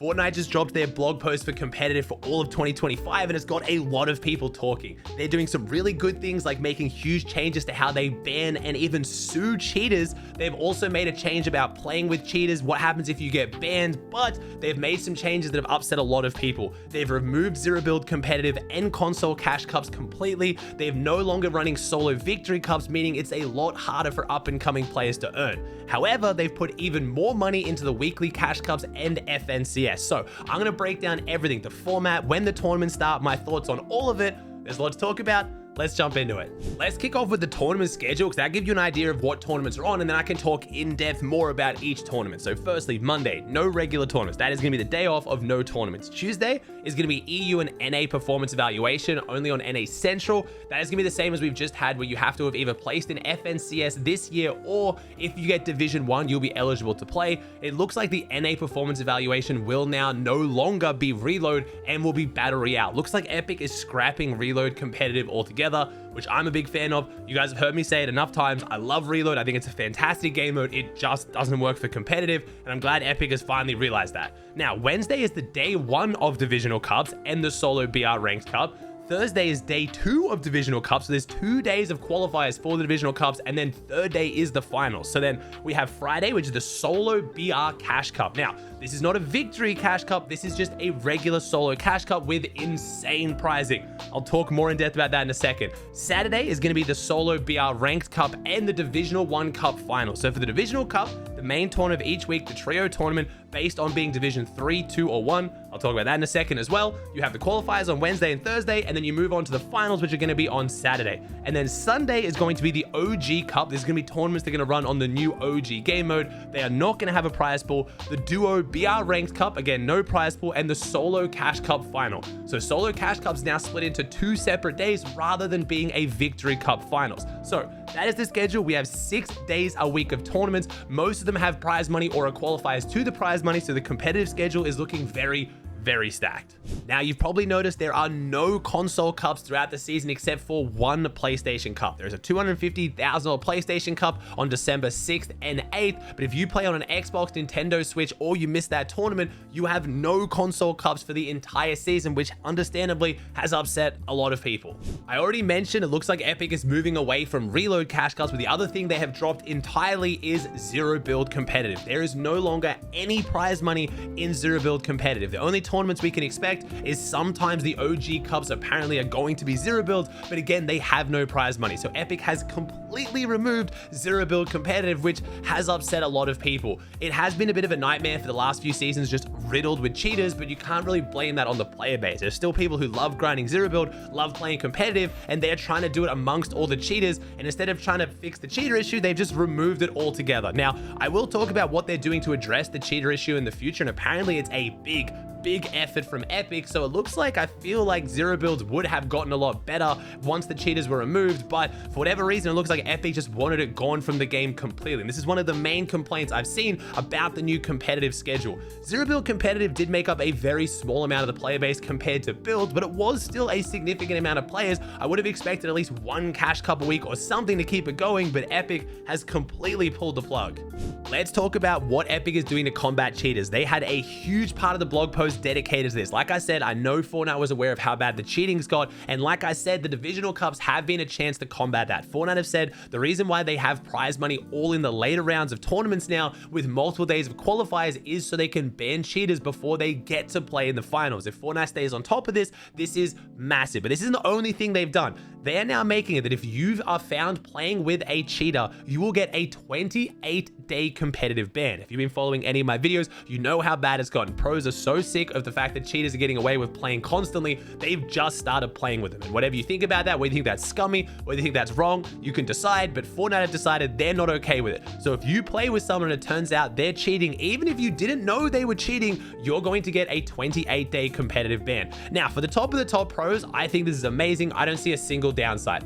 Fortnite just dropped their blog post for competitive for all of 2025 and it's got a lot of people talking. They're doing some really good things like making huge changes to how they ban and even sue cheaters. They've also made a change about playing with cheaters, what happens if you get banned, but they've made some changes that have upset a lot of people. They've removed zero build competitive and console cash cups completely. They're no longer running solo victory cups, meaning it's a lot harder for up and coming players to earn. However, they've put even more money into the weekly cash cups and FNCS. So I'm gonna break down everything, the format, when the tournaments start, my thoughts on all of it. There's a lot to talk about. Let's jump into it. Let's kick off with the tournament schedule because that gives you an idea of what tournaments are on, and then I can talk in depth more about each tournament. So firstly, Monday, no regular tournaments. That is going to be the day off of no tournaments. Tuesday is going to be EU and NA performance evaluation only on NA Central. That is going to be the same as we've just had, where you have to have either placed in FNCS this year, or if you get Division 1, you'll be eligible to play. It looks like the NA performance evaluation will now no longer be reload and will be battle royale. Looks like Epic is scrapping reload competitive altogether, which I'm a big fan of. You guys have heard me say it enough times. I love reload. I think it's a fantastic game mode. It just doesn't work for competitive, and I'm glad Epic has finally realized that. Now, Wednesday is the day 1 of Divisional Cups and the solo BR Ranked Cup. Thursday is day 2 of Divisional Cups, so there's 2 days of qualifiers for the Divisional Cups, and then third day is the finals. So then we have Friday, which is the solo BR Cash Cup. Now, this is not a victory cash cup, this is just a regular solo cash cup with insane prizing. I'll talk more in depth about that in a second. Saturday is going to be the solo BR Ranked Cup and the Divisional 1 Cup final. So for the Divisional Cup, the main tournament of each week, the trio tournament based on being Division 3, 2, or 1. I'll talk about that in a second as well. You have the qualifiers on Wednesday and Thursday, and then you move on to the finals, which are going to be on Saturday. And then Sunday is going to be the OG Cup. There's going to be tournaments that are going to run on the new OG game mode. They are not going to have a prize pool. The Duo BR Ranked Cup, again, no prize pool, and the Solo Cash Cup final. So Solo Cash Cup's now split into 2 separate days rather than being a Victory Cup finals. So that is the schedule. We have 6 days a week of tournaments. Most of them have prize money or are qualifiers to the prize money, so the competitive schedule is looking very stacked. Now, you've probably noticed there are no console cups throughout the season except for one PlayStation Cup. There's a $250,000 PlayStation Cup on December 6th and 8th, but if you play on an Xbox, Nintendo Switch, or you miss that tournament, you have no console cups for the entire season, which understandably has upset a lot of people. I already mentioned it looks like Epic is moving away from reload cash cups, but the other thing they have dropped entirely is zero build competitive. There is no longer any prize money in zero build competitive. The only tournaments we can expect is sometimes the OG Cups apparently are going to be zero builds, but again, they have no prize money. So Epic has completely removed zero build competitive, which has upset a lot of people. It has been a bit of a nightmare for the last few seasons, just riddled with cheaters, but you can't really blame that on the player base. There's still people who love grinding zero build, love playing competitive, and they're trying to do it amongst all the cheaters, and instead of trying to fix the cheater issue, they've just removed it altogether. Now, I will talk about what they're doing to address the cheater issue in the future, and apparently it's a big effort from Epic, so it looks like I feel like zero builds would have gotten a lot better once the cheaters were removed, but for whatever reason, it looks like Epic just wanted it gone from the game completely. And this is one of the main complaints I've seen about the new competitive schedule. Zero build competitive did make up a very small amount of the player base compared to builds, but it was still a significant amount of players. I would have expected at least one cash cup a week or something to keep it going, but Epic has completely pulled the plug. Let's talk about what Epic is doing to combat cheaters. They had a huge part of the blog post dedicated to this. Like I said, I know Fortnite was aware of how bad the cheating's got, and like I said, the Divisional Cups have been a chance to combat that. Fortnite have said the reason why they have prize money all in the later rounds of tournaments now with multiple days of qualifiers is so they can ban cheaters before they get to play in the finals. If Fortnite stays on top of this, this is massive. But this isn't the only thing they've done. They are now making it that if you are found playing with a cheater, you will get a 28-day competitive ban. If you've been following any of my videos, you know how bad it's gotten. Pros are so sick of the fact that cheaters are getting away with playing constantly. They've just started playing with them. And whatever you think about that, whether you think that's scummy, whether you think that's wrong, you can decide, but Fortnite have decided they're not okay with it. So if you play with someone and it turns out they're cheating, even if you didn't know they were cheating, you're going to get a 28-day competitive ban. Now, for the top of the top pros, I think this is amazing. I don't see a single downside.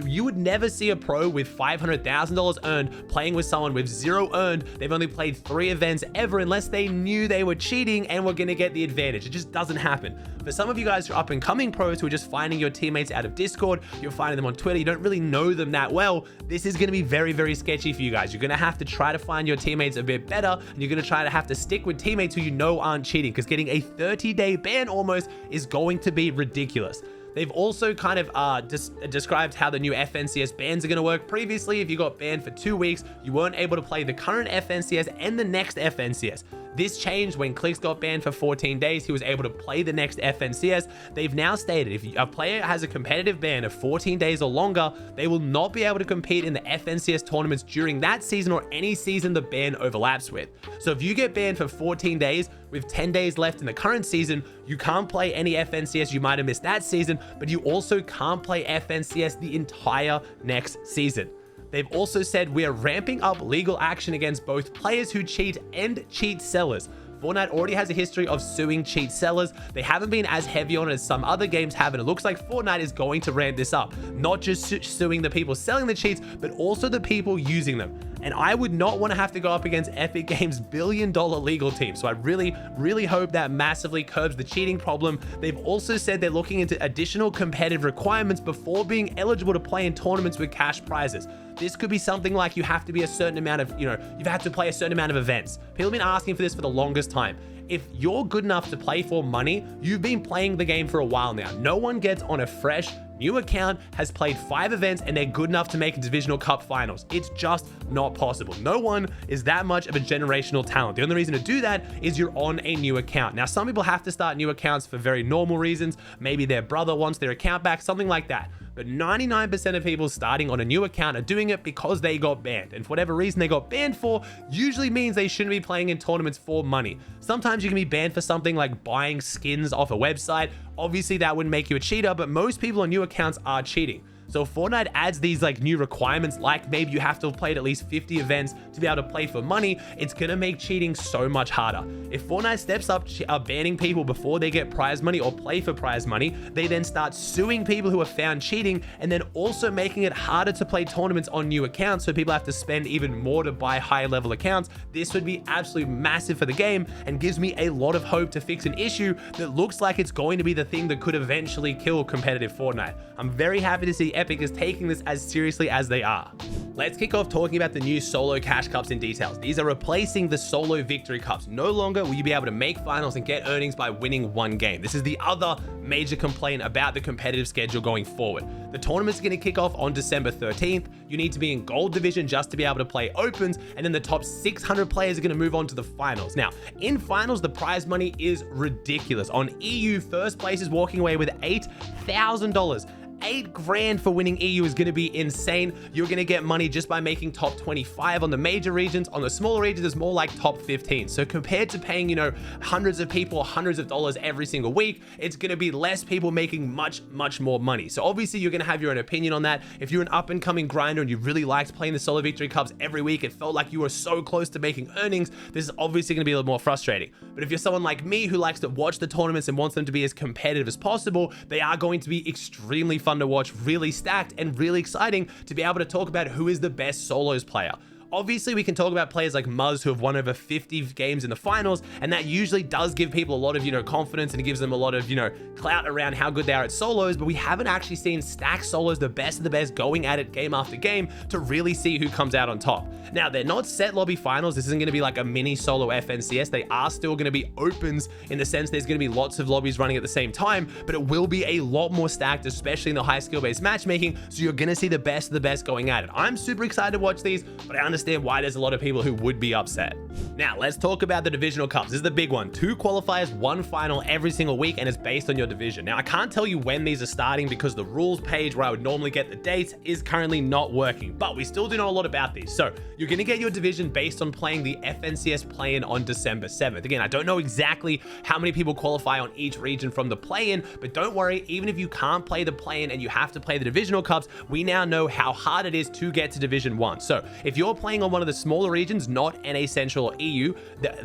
You would never see a pro with $500,000 earned playing with someone with 0 earned. They've only played 3 events ever unless they knew they were cheating and were going to get get the advantage. It just doesn't happen. For some of you guys who are up and coming pros who are just finding your teammates out of Discord, you're finding them on Twitter, you don't really know them that well, this is going to be very, very sketchy for you guys. You're going to have to try to find your teammates a bit better, and you're going to try to have to stick with teammates who you know aren't cheating, because getting a 30-day ban almost is going to be ridiculous. They've also kind of described how the new FNCS bans are going to work. Previously, if you got banned for 2 weeks, you weren't able to play the current FNCS and the next FNCS. This changed when Clicks got banned for 14 days. He was able to play the next FNCS. They've now stated if a player has a competitive ban of 14 days or longer, they will not be able to compete in the FNCS tournaments during that season or any season the ban overlaps with. So if you get banned for 14 days with 10 days left in the current season, you can't play any FNCS you might have missed that season, but you also can't play FNCS the entire next season. They've also said we are ramping up legal action against both players who cheat and cheat sellers. Fortnite already has a history of suing cheat sellers. They haven't been as heavy on it as some other games have, and it looks like Fortnite is going to ramp this up. Not just suing the people selling the cheats, but also the people using them. And I would not want to have to go up against Epic Games' billion-dollar legal team. So I really, really hope that massively curbs the cheating problem. They've also said they're looking into additional competitive requirements before being eligible to play in tournaments with cash prizes. This could be something like you have to be a certain amount of, you've had to play a certain amount of events. People have been asking for this for the longest time. If you're good enough to play for money, you've been playing the game for a while now. No one gets on a fresh new account, has played 5 events, and they're good enough to make a Divisional Cup finals. It's just not possible. No one is that much of a generational talent. The only reason to do that is you're on a new account. Now, some people have to start new accounts for very normal reasons. Maybe their brother wants their account back, something like that. But 99% of people starting on a new account are doing it because they got banned. And for whatever reason they got banned for, usually means they shouldn't be playing in tournaments for money. Sometimes you can be banned for something like buying skins off a website. Obviously that wouldn't make you a cheater, but most people on new accounts are cheating. So Fortnite adds these like new requirements, like maybe you have to have played at least 50 events to be able to play for money. It's gonna make cheating so much harder. If Fortnite steps up banning people before they get prize money or play for prize money, they then start suing people who are found cheating, and then also making it harder to play tournaments on new accounts, so people have to spend even more to buy higher level accounts. This would be absolutely massive for the game and gives me a lot of hope to fix an issue that looks like it's going to be the thing that could eventually kill competitive Fortnite. I'm very happy to see Epic is taking this as seriously as they are. Let's kick off talking about the new solo cash cups in details. These are replacing the solo victory cups. No longer will you be able to make finals and get earnings by winning one game. This is the other major complaint about the competitive schedule going forward. The tournament's going to kick off on December 13th. You need to be in gold division just to be able to play opens, and then the top 600 players are going to move on to the finals. Now, in finals, the prize money is ridiculous. On EU, first place is walking away with $8,000. $8,000 for winning EU is going to be insane. You're going to get money just by making top 25 on the major regions. On the smaller regions, it's more like top 15. So compared to paying, hundreds of people hundreds of dollars every single week, it's going to be less people making much, much more money. So obviously you're going to have your own opinion on that. If you're an up and coming grinder and you really liked playing the solo victory cups every week, it felt like you were so close to making earnings, this is obviously going to be a little more frustrating. But if you're someone like me who likes to watch the tournaments and wants them to be as competitive as possible, they are going to be extremely fun to watch, really stacked and really exciting to be able to talk about who is the best solos player. Obviously, we can talk about players like Muzz who have won over 50 games in the finals, and that usually does give people a lot of, confidence, and it gives them a lot of, clout around how good they are at solos, but we haven't actually seen stack solos, the best of the best, going at it game after game to really see who comes out on top. Now, they're not set lobby finals. This isn't going to be like a mini solo FNCS. They are still going to be opens in the sense there's going to be lots of lobbies running at the same time, but it will be a lot more stacked, especially in the high skill-based matchmaking, so you're going to see the best of the best going at it. I'm super excited to watch these, but I understand why there's a lot of people who would be upset. Now, let's talk about the Divisional Cups. This is the big one. 2 qualifiers, 1 final every single week, and it's based on your division. Now, I can't tell you when these are starting because the rules page where I would normally get the dates is currently not working, but we still do know a lot about these. So you're going to get your division based on playing the FNCS play-in on December 7th. Again, I don't know exactly how many people qualify on each region from the play-in, but don't worry, even if you can't play the play-in and you have to play the Divisional Cups, we now know how hard it is to get to Division 1. So if you're playing on one of the smaller regions, not NA Central Central or EU,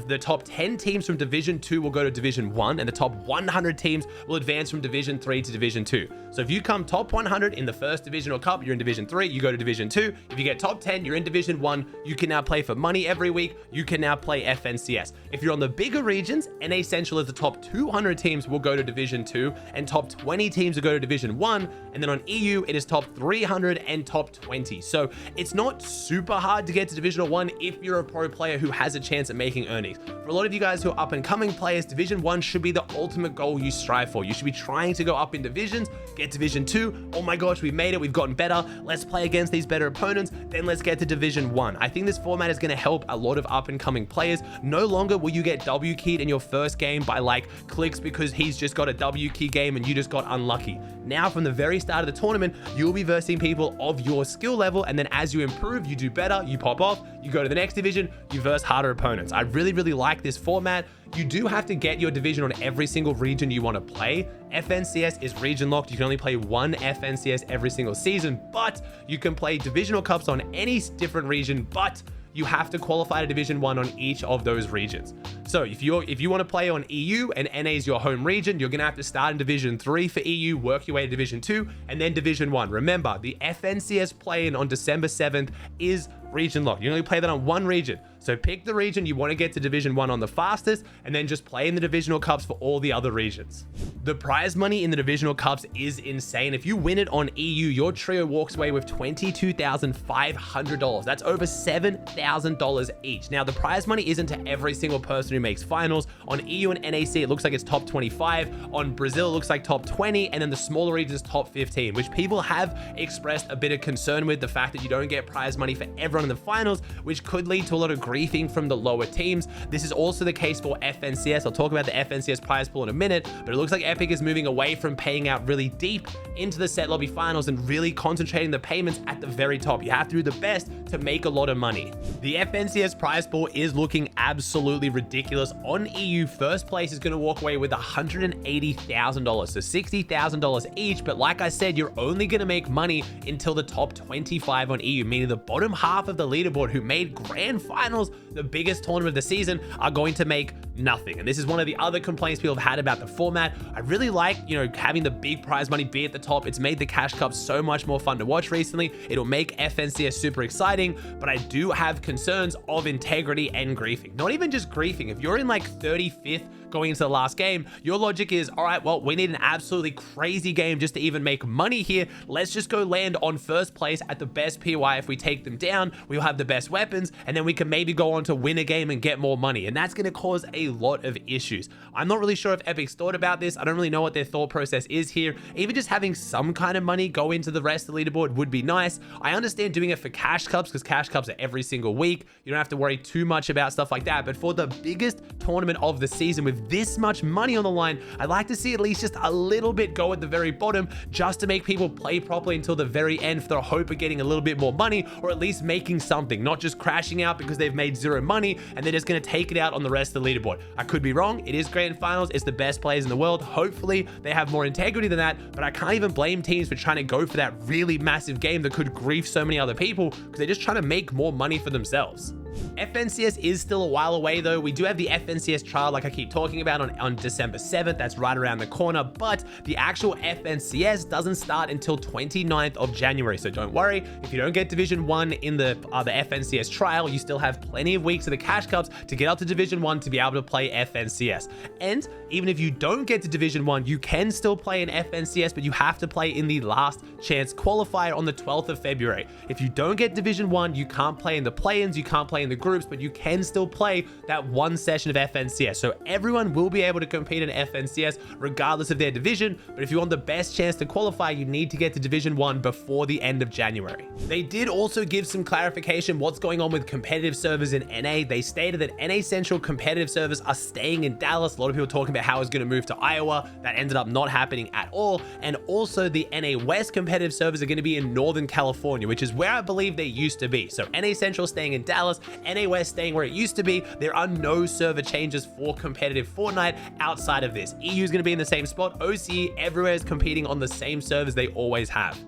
the top 10 teams from Division 2 will go to Division 1, and the top 100 teams will advance from Division 3 to Division 2. So if you come top 100 in the first Divisional Cup, you're in Division 3, you go to Division 2. If you get top 10, you're in Division 1. You can now play for money every week. You can now play FNCS. If you're on the bigger regions, NA Central is the top 200 teams will go to Division 2, and top 20 teams will go to Division 1. And then on EU, it is top 300 and top 20. So it's not super hard to get to Divisional 1 if you're a pro player who has a chance at making earnings. For a lot of you guys who are up and coming players, Division 1 should be the ultimate goal you strive for. You should be trying to go up in divisions, get Division 2. Oh my gosh, we've made it. We've gotten better. Let's play against these better opponents. Then let's get to Division 1. I think this format is going to help a lot of up and coming players. No longer will you get W keyed in your first game by like clicks because he's just got a W key game and you just got unlucky. Now, from the very start of the tournament, you'll be versing people of your skill level, and then as you improve, you do better, you pop off, you go to the next division, you verse harder opponents. I really like this format. You do have to get your division on every single region you want to play. FNCS is region locked. You can only play one FNCS every single season, but you can play Divisional Cups on any different region, but you have to qualify to Division 1 on each of those regions. So if you want to play on EU and NA is your home region, you're going to have to start in Division 3 for EU, work your way to Division 2, and then Division 1. Remember, the FNCS play-in on December 7th is region locked. You only play that on one region. So pick the region you want to get to Division 1 on the fastest, and then just play in the Divisional Cups for all the other regions. The prize money in the Divisional Cups is insane. If you win it on EU, your trio walks away with $22,500. That's over $7,000 each. Now, the prize money isn't to every single person who makes finals. On EU and NAC, it looks like it's top 25. On Brazil, it looks like top 20. And then the smaller regions, top 15, which people have expressed a bit of concern with the fact that you don't get prize money for everyone in the finals, which could lead to a lot of griefing from the lower teams. This is also the case for FNCS. I'll talk about the FNCS prize pool in a minute, but it looks like Epic is moving away from paying out really deep into the set lobby finals and really concentrating the payments at the very top. You have to do the best to make a lot of money. The FNCS prize pool is looking absolutely ridiculous. On EU, first place is going to walk away with $180,000, so $60,000 each. But like I said, you're only going to make money until the top 25 on EU, meaning the bottom half of the leaderboard who made grand finals, the biggest tournament of the season, are going to make nothing. And this is one of the other complaints people have had about the format. I really like, having the big prize money be at the top. It's made the Cash Cup so much more fun to watch recently. It'll make FNCS super exciting, but I do have concerns of integrity and griefing. Not even just griefing. If you're in like 35th going into the last game, your logic is, all right, well, we need an absolutely crazy game just to even make money here. Let's just go land on first place at the best POI. If we take them down, we'll have the best weapons, and then we can maybe go on to win a game and get more money. And that's going to cause a lot of issues. I'm not really sure if Epic's thought about this. I don't really know what their thought process is here. Even just having some kind of money go into the rest of the leaderboard would be nice. I understand doing it for Cash Cups because Cash Cups are every single week. You don't have to worry too much about stuff like that. But for the biggest tournament of the season with this much money on the line, I'd like to see at least just a little bit go at the very bottom just to make people play properly until the very end for the hope of getting a little bit more money, or at least making something, not just crashing out because they've made zero money and they're just going to take it out on the rest of the leaderboard. I could be wrong. It is grand finals. It's the best players in the world. Hopefully they have more integrity than that, but I can't even blame teams for trying to go for that really massive game that could grief so many other people because they're just trying to make more money for themselves. FNCS is still a while away though. We do have the FNCS trial like I keep talking about on December 7th. That's right around the corner, but the actual FNCS doesn't start until 29th of January. So don't worry, if you don't get Division 1 in the FNCS trial, you still have plenty of weeks of the Cash Cups to get up to Division 1 to be able to play FNCS. And even if you don't get to Division 1, you can still play in FNCS, but you have to play in the last chance qualifier on the 12th of February. If you don't get Division 1, you can't play in the play-ins, you can't play in the groups, but you can still play that one session of FNCS. So everyone will be able to compete in FNCS regardless of their division, but if you want the best chance to qualify, you need to get to Division 1 before the end of January. They did also give some clarification what's going on with competitive servers in NA. They stated that NA Central competitive servers are staying in Dallas. A lot of people talking about how it's going to move to Iowa. That ended up not happening at all. And also the NA West competitive servers are going to be in Northern California, which is where I believe they used to be. So NA Central staying in Dallas, NA West staying where it used to be. There are no server changes for competitive Fortnite outside of this. EU is going to be in the same spot. OCE everywhere is competing on the same servers they always have.